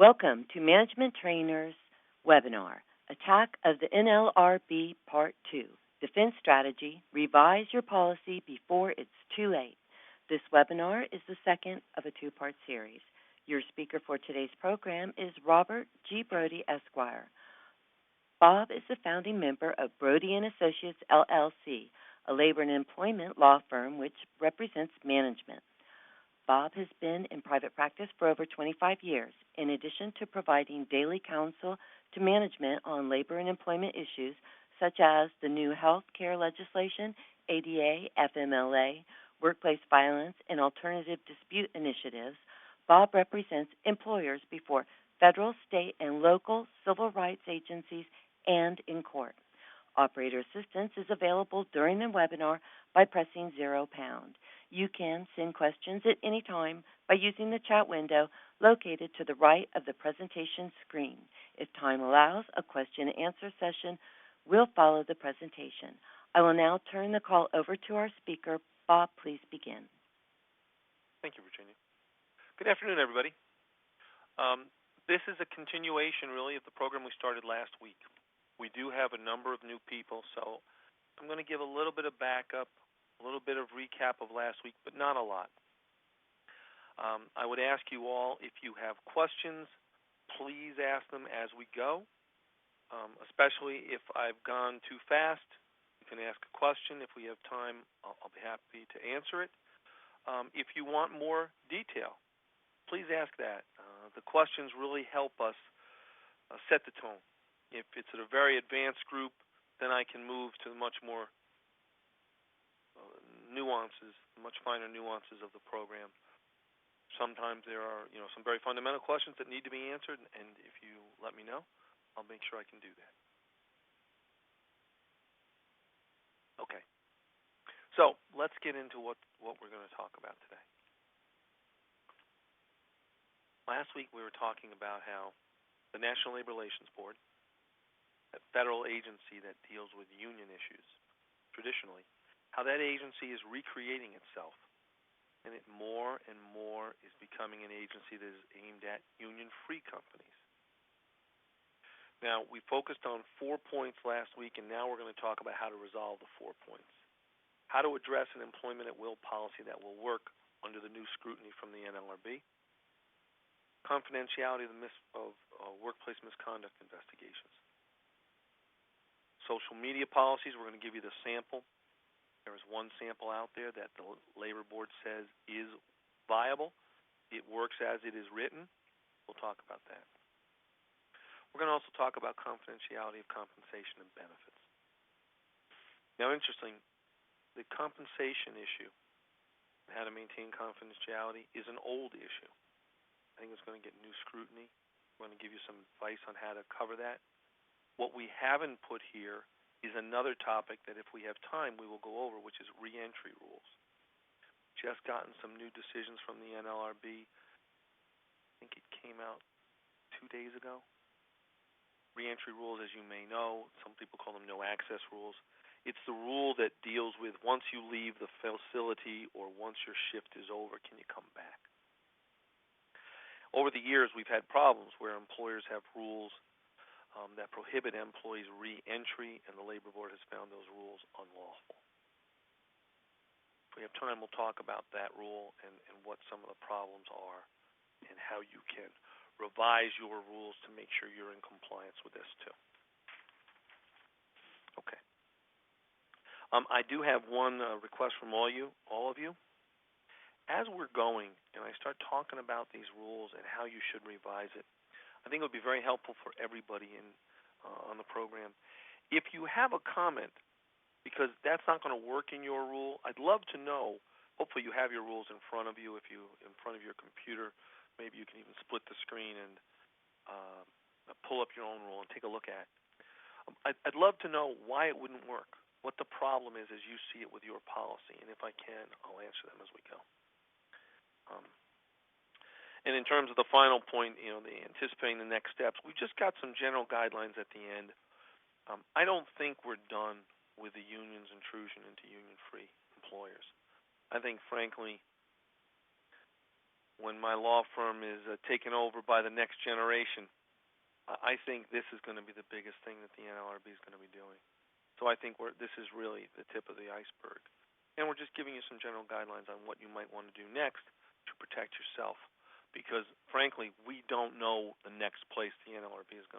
Welcome to Management Trainers webinar, Attack of the NLRB Part 2, Defense Strategy, Revise Your Policy Before It's Too Late. This webinar is the second of a two-part series. Your speaker for today's program is Robert G. Brody, Esquire. Bob is the founding member of Brody & Associates, LLC, a labor and employment law firm which represents management. Bob has been in private practice for over 25 years. In addition to providing daily counsel to management on labor and employment issues such as the new health care legislation, ADA, FMLA, workplace violence, and alternative dispute initiatives, Bob represents employers before federal, state, and local civil rights agencies and in court. Operator assistance is available during the webinar by pressing £0. You can send questions at any time by using the chat window located to the right of the presentation screen. If time allows, a question and answer session will follow the presentation. I will now turn the call over to our speaker. Bob, please begin. Thank you, Virginia. Good afternoon, everybody. This is a continuation, really, of the program we started last week. We do have a number of new people, so I'm going to give a little bit of backup, a little bit of recap of last week, but not a lot. I would ask you all, if you have questions, please ask them as we go, especially if I've gone too fast. You can ask a question. If we have time, I'll be happy to answer it. If you want more detail, please ask that. The questions really help us set the tone. If it's at a very advanced group, then I can move to much more nuances, much finer nuances of the program. Sometimes there are, some very fundamental questions that need to be answered, and if you let me know, I'll make sure I can do that. Okay. So let's get into what we're going to talk about today. Last week we were talking about how the National Labor Relations Board, a federal agency that deals with union issues traditionally, how that agency is recreating itself, and it more and more is becoming an agency that is aimed at union-free companies. Now, we focused on 4 points last week, and now we're going to talk about how to resolve the 4 points. How to address an employment at will policy that will work under the new scrutiny from the NLRB. Confidentiality of workplace misconduct investigations. Social media policies, we're going to give you the sample. There is one sample out there that the Labor Board says is viable. It works as it is written. We'll talk about that. We're going to also talk about confidentiality of compensation and benefits. Now, interesting, the compensation issue, how to maintain confidentiality, is an old issue. I think it's going to get new scrutiny. We're going to give you some advice on how to cover that. What we haven't put here is another topic that if we have time we will go over, which is reentry rules. Just gotten some new decisions from the NLRB. I think it came out 2 days ago. Reentry rules, as you may know, some people call them no-access rules. It's the rule that deals with once you leave the facility or once your shift is over, can you come back? Over the years, we've had problems where employers have rules that prohibit employees' re-entry, and the Labor Board has found those rules unlawful. If we have time, we'll talk about that rule and what some of the problems are and how you can revise your rules to make sure you're in compliance with this too. Okay. I do have one request from all of you. As we're going and I start talking about these rules and how you should revise it, I think it would be very helpful for everybody on the program. If you have a comment, because that's not going to work in your rule, I'd love to know. Hopefully you have your rules in front of you. If you in front of your computer, maybe you can even split the screen and pull up your own rule and take a look at it. I'd love to know why it wouldn't work, what the problem is as you see it with your policy, and if I can, I'll answer them as we go. And in terms of the final point, the anticipating the next steps, we just got some general guidelines at the end. I don't think we're done with the union's intrusion into union-free employers. I think, frankly, when my law firm is taken over by the next generation, I think this is going to be the biggest thing that the NLRB is going to be doing. So I think this is really the tip of the iceberg. And we're just giving you some general guidelines on what you might want to do next to protect yourself. Because, frankly, we don't know the next place the NLRB is going to